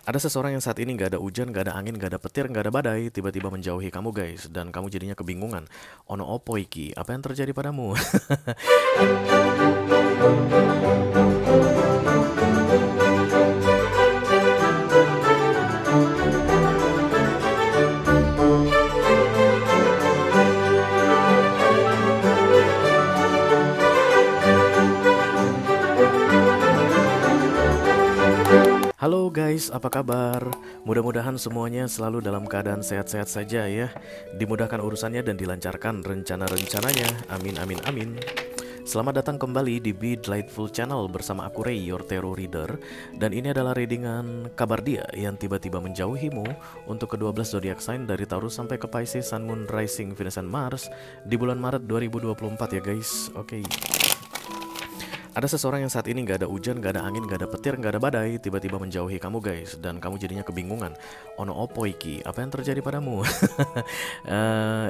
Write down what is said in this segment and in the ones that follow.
Ada seseorang yang saat ini nggak ada hujan, nggak ada angin, nggak ada petir, nggak ada badai, tiba-tiba menjauhi kamu guys, dan kamu jadinya kebingungan. Ono opo iki? Apa yang terjadi padamu? Halo guys, apa kabar? Mudah-mudahan semuanya selalu dalam keadaan sehat-sehat saja ya. Dimudahkan urusannya dan dilancarkan rencana-rencananya. Amin amin amin. Selamat datang kembali di Be Delightful Channel bersama aku Ray, your tarot reader. Dan ini adalah readingan kabar dia yang tiba-tiba menjauhimu untuk ke-12 zodiak sign dari Taurus sampai ke Pisces, Sun, Moon, Rising, Venus, dan Mars di bulan Maret 2024 ya guys. Oke. Ada seseorang yang saat ini nggak ada hujan, nggak ada angin, nggak ada petir, nggak ada badai, tiba-tiba menjauhi kamu guys, dan kamu jadinya kebingungan. Ono opo iki? Apa yang terjadi padamu?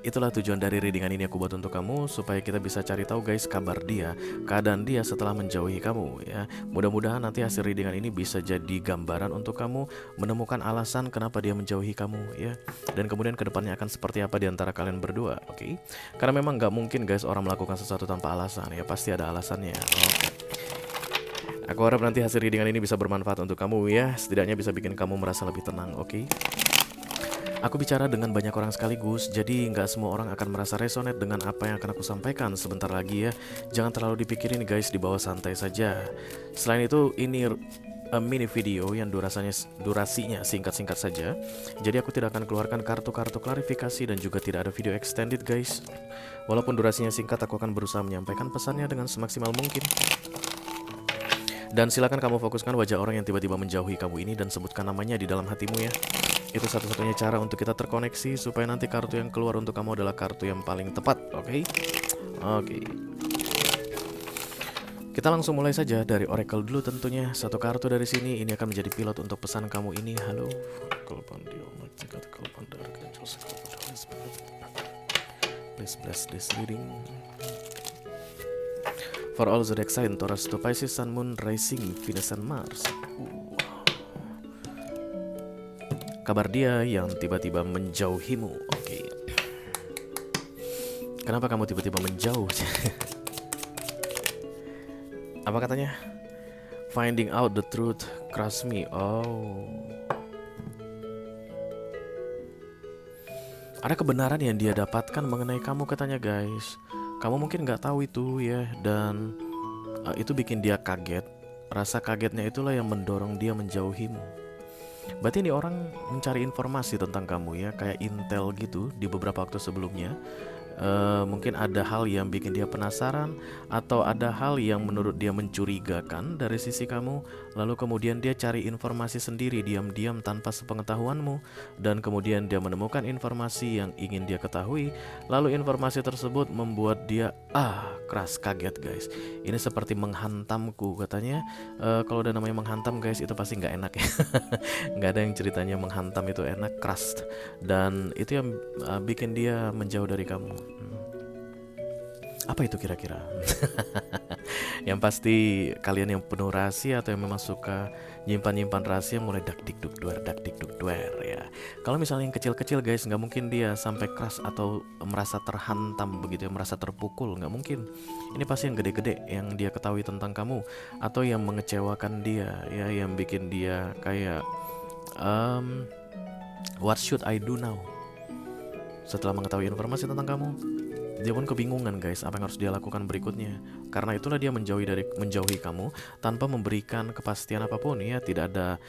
Itulah tujuan dari readingan ini aku buat untuk kamu supaya kita bisa cari tahu guys kabar dia, keadaan dia setelah menjauhi kamu ya. Mudah-mudahan nanti hasil readingan ini bisa jadi gambaran untuk kamu menemukan alasan kenapa dia menjauhi kamu ya. Dan kemudian kedepannya akan seperti apa di antara kalian berdua, oke? Karena memang nggak mungkin guys orang melakukan sesuatu tanpa alasan ya, pasti ada alasannya. Oke. Aku harap nanti hasil readingan ini bisa bermanfaat untuk kamu ya. Setidaknya bisa bikin kamu merasa lebih tenang, oke? Aku bicara dengan banyak orang sekaligus, jadi nggak semua orang akan merasa resonate dengan apa yang akan aku sampaikan sebentar lagi ya. Jangan terlalu dipikirin guys, dibawa santai saja. Selain itu, ini mini video yang durasinya singkat-singkat saja. Jadi aku tidak akan keluarkan kartu-kartu klarifikasi dan juga tidak ada video extended guys. Walaupun durasinya singkat, aku akan berusaha menyampaikan pesannya dengan semaksimal mungkin. Dan silakan kamu fokuskan wajah orang yang tiba-tiba menjauhi kamu ini dan sebutkan namanya di dalam hatimu ya. Itu satu-satunya cara untuk kita terkoneksi supaya nanti kartu yang keluar untuk kamu adalah kartu yang paling tepat, oke? Oke. Kita langsung mulai saja dari oracle dulu tentunya. Satu kartu dari sini ini akan menjadi pilot untuk pesan kamu ini. Halo. Please bless this reading. For all zodiac sign, Taurus to Pisces, Sun, Moon, Rising, Venus, and Mars. Kabar dia yang tiba-tiba menjauhimu. Oke. Kenapa kamu tiba-tiba menjauh? Apa katanya? Finding out the truth, crush me. Oh. Ada kebenaran yang dia dapatkan mengenai kamu katanya guys. Kamu mungkin nggak tahu itu ya, dan itu bikin dia kaget. Rasa kagetnya itulah yang mendorong dia menjauhimu. Berarti ini orang mencari informasi tentang kamu ya, kayak intel gitu di beberapa waktu sebelumnya. Mungkin ada hal yang bikin dia penasaran, atau ada hal yang menurut dia mencurigakan dari sisi kamu. Lalu kemudian dia cari informasi sendiri diam-diam tanpa sepengetahuanmu, dan kemudian dia menemukan informasi yang ingin dia ketahui. Lalu informasi tersebut membuat dia keras kaget guys. Ini seperti menghantamku katanya. Kalau udah namanya menghantam guys, itu pasti nggak enak ya. Nggak ada yang ceritanya menghantam itu enak, keras. Dan itu yang bikin dia menjauh dari kamu. Apa itu kira-kira? Yang pasti kalian yang penuh rahasia atau yang memang suka nyimpan-nyimpan rahasia mulai dak dik duk duer ya. Kalau misalnya yang kecil-kecil guys, nggak mungkin dia sampai keras atau merasa terhantam begitu ya, merasa terpukul, nggak mungkin. Ini pasti yang gede-gede yang dia ketahui tentang kamu, atau yang mengecewakan dia ya, yang bikin dia kayak what should I do now? Setelah mengetahui informasi tentang kamu, dia pun kebingungan guys, apa yang harus dia lakukan berikutnya. Karena itulah dia menjauhi kamu tanpa memberikan kepastian apapun ya. Tidak ada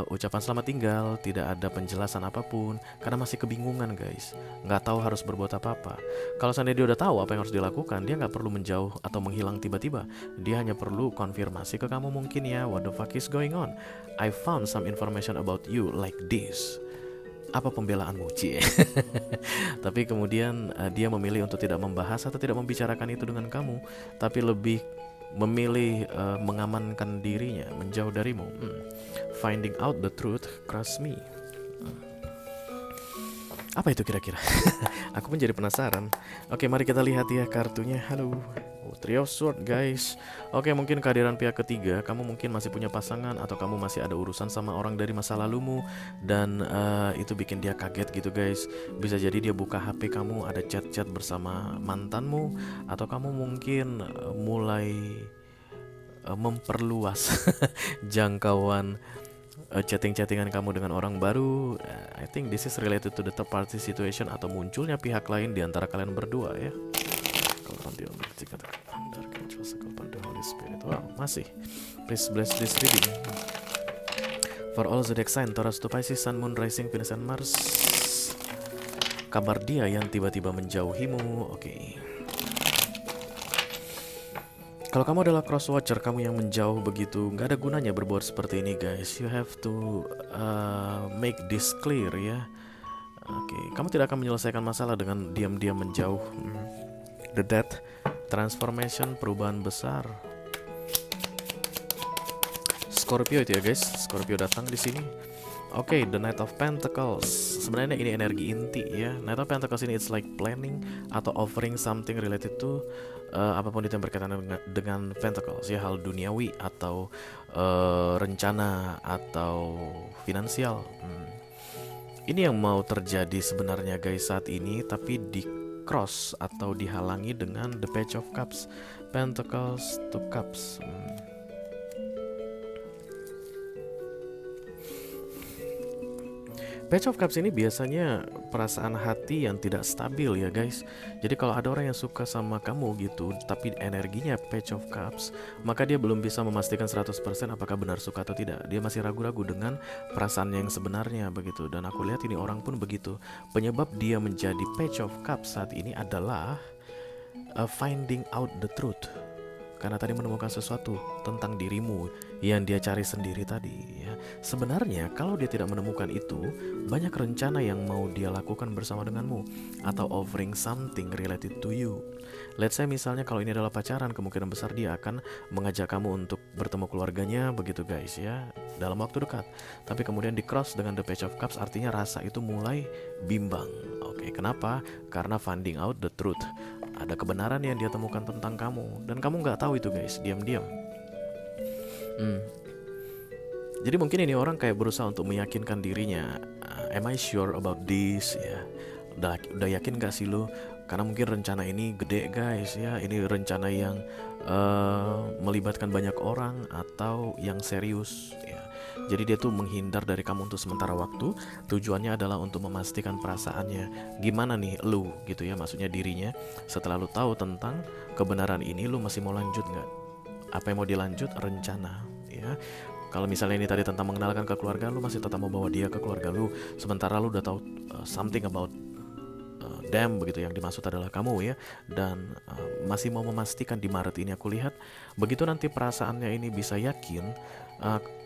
ucapan selamat tinggal, tidak ada penjelasan apapun, karena masih kebingungan guys, nggak tahu harus berbuat apa-apa. Kalau seandainya dia udah tahu apa yang harus dilakukan, dia nggak perlu menjauh atau menghilang tiba-tiba. Dia hanya perlu konfirmasi ke kamu mungkin ya, what the fuck is going on? I found some information about you like this. Apa pembelaanmu, Cie? Tapi kemudian dia memilih untuk tidak membahas atau tidak membicarakan itu dengan kamu, tapi lebih memilih mengamankan dirinya, menjauh darimu. Finding out the truth, crush me. Apa itu kira-kira? Aku pun jadi penasaran. Oke, mari kita lihat ya kartunya. Halo. Oh, Three of Sword, guys. Oke, mungkin kehadiran pihak ketiga. Kamu mungkin masih punya pasangan atau kamu masih ada urusan sama orang dari masa lalumu dan itu bikin dia kaget gitu, guys. Bisa jadi dia buka HP kamu, ada chat-chat bersama mantanmu, atau kamu mungkin mulai memperluas jangkauan chatting-chattingan kamu dengan orang baru. I think this is related to the third party situation atau munculnya pihak lain di antara kalian berdua ya. Kalau nanti under control upon the Holy Spirit. Wow, masih. Please bless this reading. For all zodiac sign, Taurus to Pisces, Sun, Moon, Rising, Venus, and Mars. Kabar dia yang tiba-tiba menjauhimu. Oke. Kalau kamu adalah cross watcher, kamu yang menjauh begitu, nggak ada gunanya berbuat seperti ini, guys. You have to make this clear ya. Oke, kamu tidak akan menyelesaikan masalah dengan diam-diam menjauh. The death, transformation, perubahan besar. Scorpio itu ya, guys. Scorpio datang di sini. Oke, the Knight of Pentacles. Sebenarnya ini energi inti ya. Knight of Pentacles ini it's like planning atau offering something related to apapun itu yang berkaitan dengan Pentacles ya, hal duniawi atau rencana atau finansial. Ini yang mau terjadi sebenarnya, guys, saat ini, tapi di cross atau dihalangi dengan the Page of Cups, Pentacles to Cups. Page of Cups ini biasanya perasaan hati yang tidak stabil ya, guys. Jadi kalau ada orang yang suka sama kamu gitu, tapi energinya Page of Cups, maka dia belum bisa memastikan 100% apakah benar suka atau tidak. Dia masih ragu-ragu dengan perasaan yang sebenarnya begitu. Dan aku lihat ini orang pun begitu. Penyebab dia menjadi Page of Cups saat ini adalah finding out the truth. Karena tadi menemukan sesuatu tentang dirimu yang dia cari sendiri tadi ya. Sebenarnya kalau dia tidak menemukan itu, banyak rencana yang mau dia lakukan bersama denganmu atau offering something related to you. Let's say misalnya kalau ini adalah pacaran, kemungkinan besar dia akan mengajak kamu untuk bertemu keluarganya begitu, guys ya, dalam waktu dekat. Tapi kemudian di cross dengan the Page of Cups, artinya rasa itu mulai bimbang. Oke, kenapa? Karena finding out the truth. Ada kebenaran yang dia temukan tentang kamu dan kamu nggak tahu itu, guys, diam-diam. Jadi mungkin ini orang kayak berusaha untuk meyakinkan dirinya, am I sure about this ya? Udah yakin gak sih lo? Karena mungkin rencana ini gede, guys ya. Ini rencana yang melibatkan banyak orang atau yang serius ya. Jadi dia tuh menghindar dari kamu untuk sementara waktu. Tujuannya adalah untuk memastikan perasaannya. Gimana nih lu gitu ya, maksudnya dirinya. Setelah lu tahu tentang kebenaran ini, lu masih mau lanjut nggak? Apa yang mau dilanjut? Rencana ya. Kalau misalnya ini tadi tentang mengenalkan ke keluarga, lu masih tetap mau bawa dia ke keluarga lu, sementara lu udah tahu something about them begitu, yang dimaksud adalah kamu ya, dan masih mau memastikan di Maret ini. Aku lihat begitu nanti perasaannya ini bisa yakin,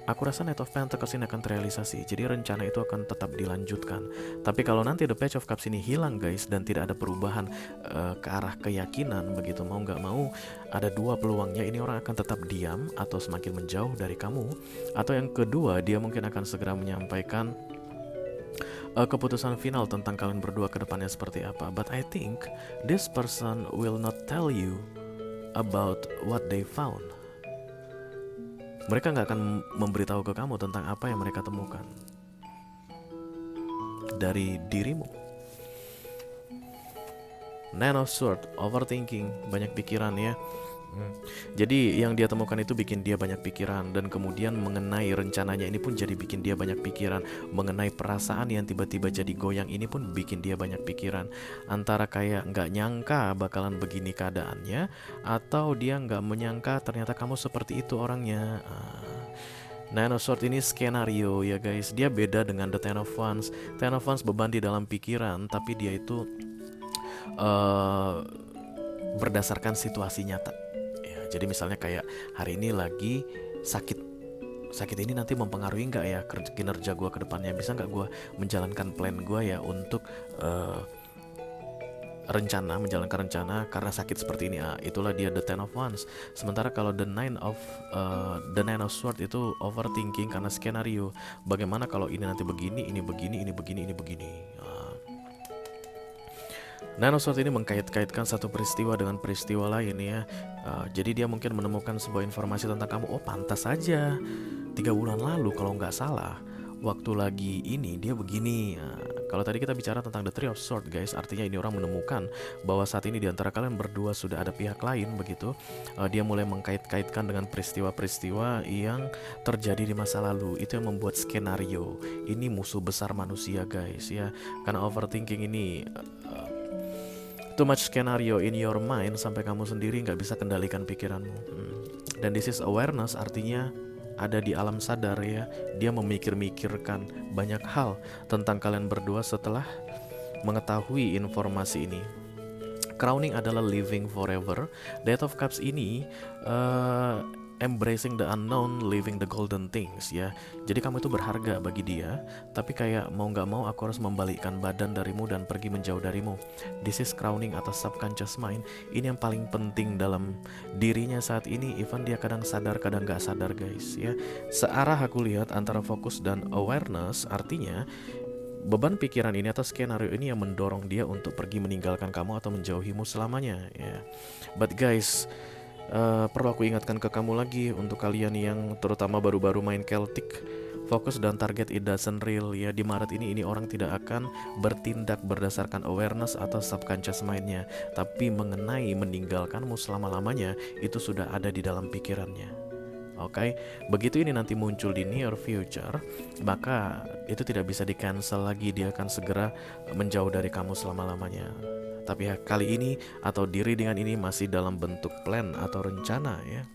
aku rasa Knight of Pentacles ini akan terrealisasi. Jadi rencana itu akan tetap dilanjutkan. Tapi kalau nanti the Page of Cups ini hilang, guys, dan tidak ada perubahan ke arah keyakinan begitu, mau nggak mau ada dua peluangnya. Ini orang akan tetap diam atau semakin menjauh dari kamu, atau yang kedua dia mungkin akan segera menyampaikan keputusan final tentang kalian berdua ke depannya seperti apa. But I think this person will not tell you about what they found. Mereka nggak akan memberitahu ke kamu tentang apa yang mereka temukan dari dirimu. Nine of Swords, overthinking, banyak pikiran ya. Jadi yang dia temukan itu bikin dia banyak pikiran, dan kemudian mengenai rencananya ini pun jadi bikin dia banyak pikiran. Mengenai perasaan yang tiba-tiba jadi goyang ini pun bikin dia banyak pikiran. Antara kayak nggak nyangka bakalan begini keadaannya, atau dia nggak menyangka ternyata kamu seperti itu orangnya. Nine of Swords ini skenario ya, guys. Dia beda dengan the Ten of Wands. Ten of Wands beban di dalam pikiran, tapi dia itu berdasarkan situasi nyata. Jadi misalnya kayak hari ini lagi sakit ini nanti mempengaruhi nggak ya kinerja gue ke depannya, bisa nggak gue menjalankan plan gue ya untuk menjalankan rencana karena sakit seperti ini. Itulah dia the Ten of Wands. Sementara kalau the Nine of Swords itu overthinking karena skenario. Bagaimana kalau ini nanti begini, ini begini, ini begini, ini begini. Nanosword ini mengkait-kaitkan satu peristiwa dengan peristiwa lain ya. Jadi dia mungkin menemukan sebuah informasi tentang kamu. Oh pantas saja 3 bulan lalu kalau nggak salah, waktu lagi ini dia begini. Kalau tadi kita bicara tentang the Three of Swords guys, artinya ini orang menemukan bahwa saat ini di antara kalian berdua sudah ada pihak lain begitu. Dia mulai mengkait-kaitkan dengan peristiwa-peristiwa yang terjadi di masa lalu. Itu yang membuat skenario ini musuh besar manusia guys ya. Karena overthinking ini too much scenario in your mind sampai kamu sendiri nggak bisa kendalikan pikiranmu. Dan this is awareness, artinya ada di alam sadar ya. Dia memikir-mikirkan banyak hal tentang kalian berdua setelah mengetahui informasi ini. Crowning adalah living forever. Death of Cups ini embracing the unknown, living the golden things ya. Jadi kamu itu berharga bagi dia, tapi kayak mau nggak mau aku harus membalikkan badan darimu dan pergi menjauh darimu. This is crowning atas subconscious mind. Ini yang paling penting dalam dirinya saat ini. Even dia kadang sadar kadang nggak sadar guys ya. Searah aku lihat antara fokus dan awareness, artinya beban pikiran ini atau skenario ini yang mendorong dia untuk pergi meninggalkan kamu atau menjauhimu selamanya ya. But guys, perlu aku ingatkan ke kamu lagi untuk kalian yang terutama baru-baru main Celtic, fokus dan target it doesn't real ya. Di Maret ini orang tidak akan bertindak berdasarkan awareness atau subconscious mindnya, tapi mengenai meninggalkanmu selama-lamanya itu sudah ada di dalam pikirannya. Oke, begitu ini nanti muncul di near future, maka itu tidak bisa di cancel lagi. Dia akan segera menjauh dari kamu selama-lamanya. Tapi ya, kali ini atau di readingan ini masih dalam bentuk plan atau rencana ya.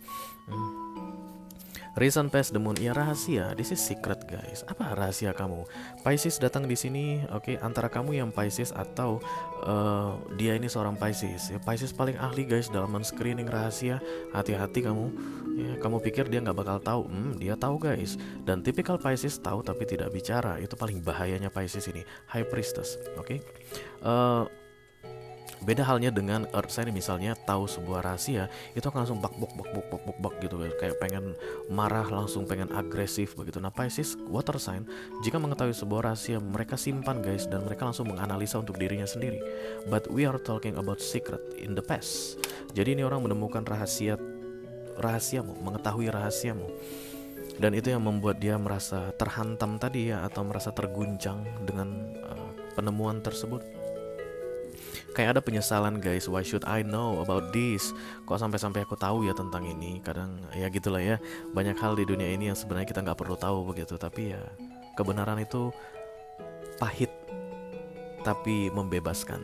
Reason past the moon, ya rahasia. This is secret guys. Apa rahasia kamu? Pisces datang di sini, oke, antara kamu yang Pisces atau dia ini seorang Pisces. Ya, Pisces paling ahli guys dalam men-screening rahasia. Hati-hati kamu. Ya, kamu pikir dia nggak bakal tahu? Dia tahu guys. Dan tipikal Pisces tahu tapi tidak bicara. Itu paling bahayanya Pisces ini. High Priestess, oke. Beda halnya dengan Earth sign, misalnya tahu sebuah rahasia itu akan langsung bak gitu, kayak pengen marah, langsung pengen agresif begitu. Nah Pisces water sign, jika mengetahui sebuah rahasia mereka simpan guys, dan mereka langsung menganalisa untuk dirinya sendiri. But we are talking about secret in the past. Jadi ini orang menemukan rahasiamu, mengetahui rahasiamu, dan itu yang membuat dia merasa terhantam tadi ya, atau merasa terguncang dengan penemuan tersebut. Kayak ada penyesalan guys, why should I know about this? Kok sampai-sampai aku tahu ya tentang ini? Kadang ya gitulah ya, banyak hal di dunia ini yang sebenarnya kita nggak perlu tahu begitu. Tapi ya kebenaran itu pahit tapi membebaskan.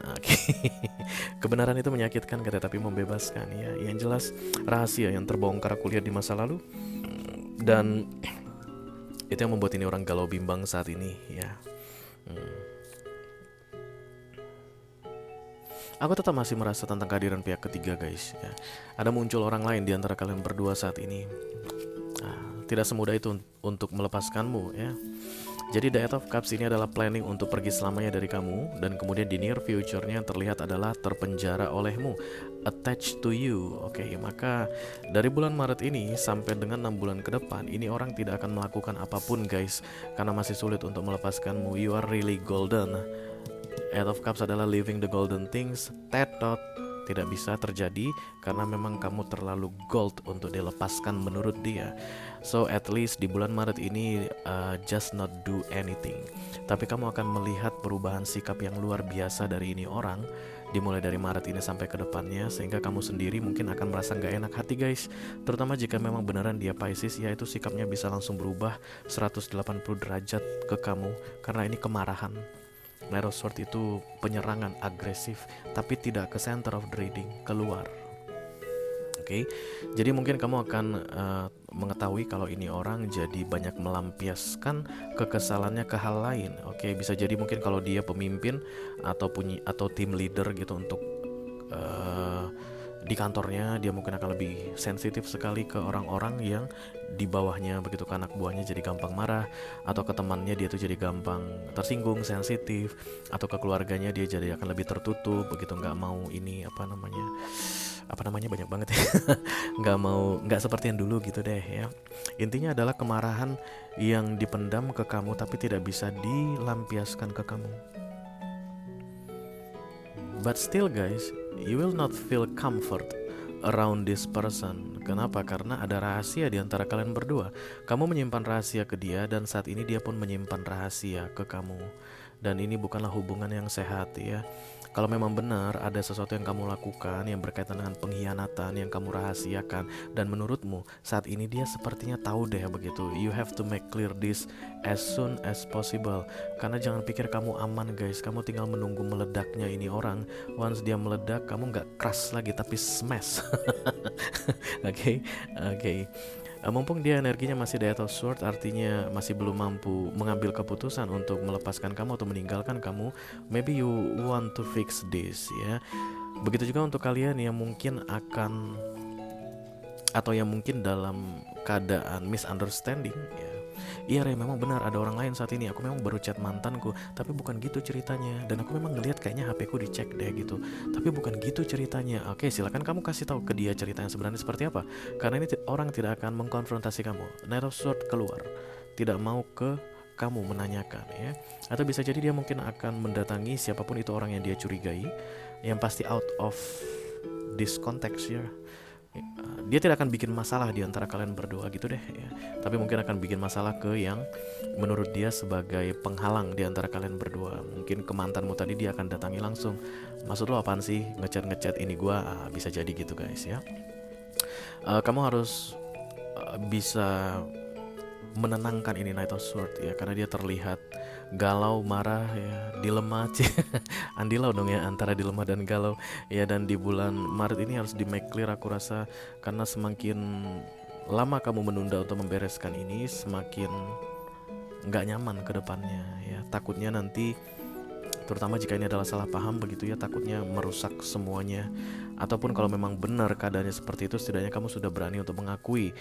Kebenaran itu menyakitkan kata, tapi membebaskan ya. Yang jelas rahasia yang terbongkar aku lihat di masa lalu, dan itu yang membuat ini orang galau bimbang saat ini ya. Aku tetap masih merasa tentang kehadiran pihak ketiga guys ya. Ada muncul orang lain di antara kalian berdua saat ini. Tidak semudah itu untuk melepaskanmu ya. Jadi The Eight of Cups ini adalah planning untuk pergi selamanya dari kamu, dan kemudian di near future-nya yang terlihat adalah terpenjara olehmu, attached to you. Oke, maka dari bulan Maret ini sampai dengan 6 bulan ke depan ini orang tidak akan melakukan apapun guys, karena masih sulit untuk melepaskanmu. You are really golden. Eight of Cups adalah living the golden things. Tetot tidak bisa terjadi karena memang kamu terlalu gold untuk dilepaskan menurut dia. So at least di bulan Maret ini just not do anything. Tapi kamu akan melihat perubahan sikap yang luar biasa dari ini orang, dimulai dari Maret ini sampai ke depannya, sehingga kamu sendiri mungkin akan merasa gak enak hati guys. Terutama jika memang beneran dia Pisces, yaitu sikapnya bisa langsung berubah 180 derajat ke kamu, karena ini kemarahan. Knight of Swords itu penyerangan agresif, tapi tidak ke center of the reading, keluar. Oke, jadi mungkin kamu akan mengetahui kalau ini orang jadi banyak melampiaskan kekesalannya ke hal lain. Oke, bisa jadi mungkin kalau dia pemimpin atau tim leader gitu untuk di kantornya, dia mungkin akan lebih sensitif sekali ke orang-orang yang di bawahnya begitu, ke anak buahnya jadi gampang marah, atau ke temannya dia tuh jadi gampang tersinggung, sensitif, atau ke keluarganya dia jadi akan lebih tertutup begitu, nggak mau ini apa namanya banyak banget ya. nggak seperti yang dulu gitu deh ya. Intinya adalah kemarahan yang dipendam ke kamu tapi tidak bisa dilampiaskan ke kamu. But still guys, you will not feel comfort around this person. Kenapa? Karena ada rahasia di antara kalian berdua. Kamu menyimpan rahasia ke dia, dan saat ini dia pun menyimpan rahasia ke kamu. Dan ini bukanlah hubungan yang sehat ya. Kalau memang benar ada sesuatu yang kamu lakukan yang berkaitan dengan pengkhianatan yang kamu rahasiakan, dan menurutmu saat ini dia sepertinya tahu deh begitu, you have to make clear this as soon as possible. Karena jangan pikir kamu aman guys, kamu tinggal menunggu meledaknya ini orang. Once dia meledak, kamu nggak crush lagi tapi smash. Oke, oke. Mumpung dia energinya masih di Eight of Swords, artinya masih belum mampu mengambil keputusan untuk melepaskan kamu atau meninggalkan kamu. Maybe you want to fix this ya. Begitu juga untuk kalian yang mungkin akan, atau yang mungkin dalam keadaan misunderstanding ya. Iya Re, memang benar ada orang lain saat ini. Aku memang baru chat mantanku, tapi bukan gitu ceritanya. Dan aku memang ngelihat kayaknya HP ku dicek deh gitu, tapi bukan gitu ceritanya. Oke, silakan kamu kasih tahu ke dia cerita yang sebenarnya seperti apa. Karena ini orang tidak akan mengkonfrontasi kamu. Knight of Swords keluar, tidak mau ke kamu menanyakan ya. Atau bisa jadi dia mungkin akan mendatangi siapapun itu orang yang dia curigai, yang pasti out of this context ya. Dia tidak akan bikin masalah di antara kalian berdua gitu deh ya. Tapi mungkin akan bikin masalah ke yang menurut dia sebagai penghalang di antara kalian berdua. Mungkin ke mantanmu tadi dia akan datangi langsung. Maksud lo apaan sih ngechat ini gua? Bisa jadi gitu guys ya. Kamu harus bisa menenangkan ini Knight of Swords ya, karena dia terlihat galau, marah ya, dilema. Andilau dong ya antara dilema dan galau ya. Dan di bulan Maret ini harus di make clear aku rasa, karena semakin lama kamu menunda untuk membereskan ini, semakin nggak nyaman ke depannya ya. Takutnya nanti, terutama jika ini adalah salah paham begitu ya, takutnya merusak semuanya. Ataupun kalau memang benar keadaannya seperti itu, setidaknya kamu sudah berani untuk mengakui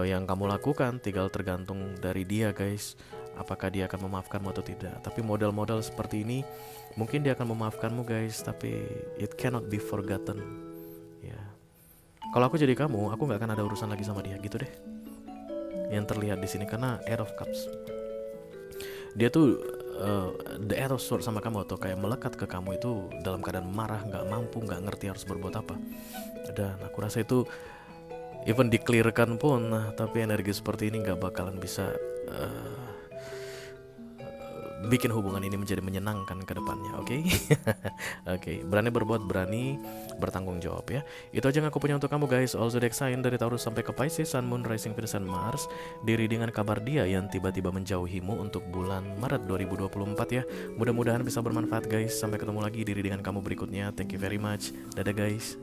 yang kamu lakukan. Tinggal tergantung dari dia guys, apakah dia akan memaafkanmu atau tidak. Tapi model-model seperti ini mungkin dia akan memaafkanmu guys, tapi it cannot be forgotten ya. Kalau aku jadi kamu, aku nggak akan ada urusan lagi sama dia gitu deh, yang terlihat di sini. Karena Eight of Cups, dia tuh the Eight of Swords sama kamu, atau kayak melekat ke kamu itu dalam keadaan marah, nggak mampu, nggak ngerti harus berbuat apa. Dan aku rasa itu even di-clearkan pun, tapi energi seperti ini nggak bakalan bisa bikin hubungan ini menjadi menyenangkan ke depannya. Oke? Oke, berani berbuat, berani bertanggung jawab ya. Itu aja yang aku punya untuk kamu guys. All zodiac sign dari Taurus sampai ke Pisces, Sun, Moon, Rising, Venus, dan Mars. Diri dengan kabar dia yang tiba-tiba menjauhimu untuk bulan Maret 2024 ya. Mudah-mudahan bisa bermanfaat guys. Sampai ketemu lagi diri dengan kamu berikutnya. Thank you very much. Dadah guys.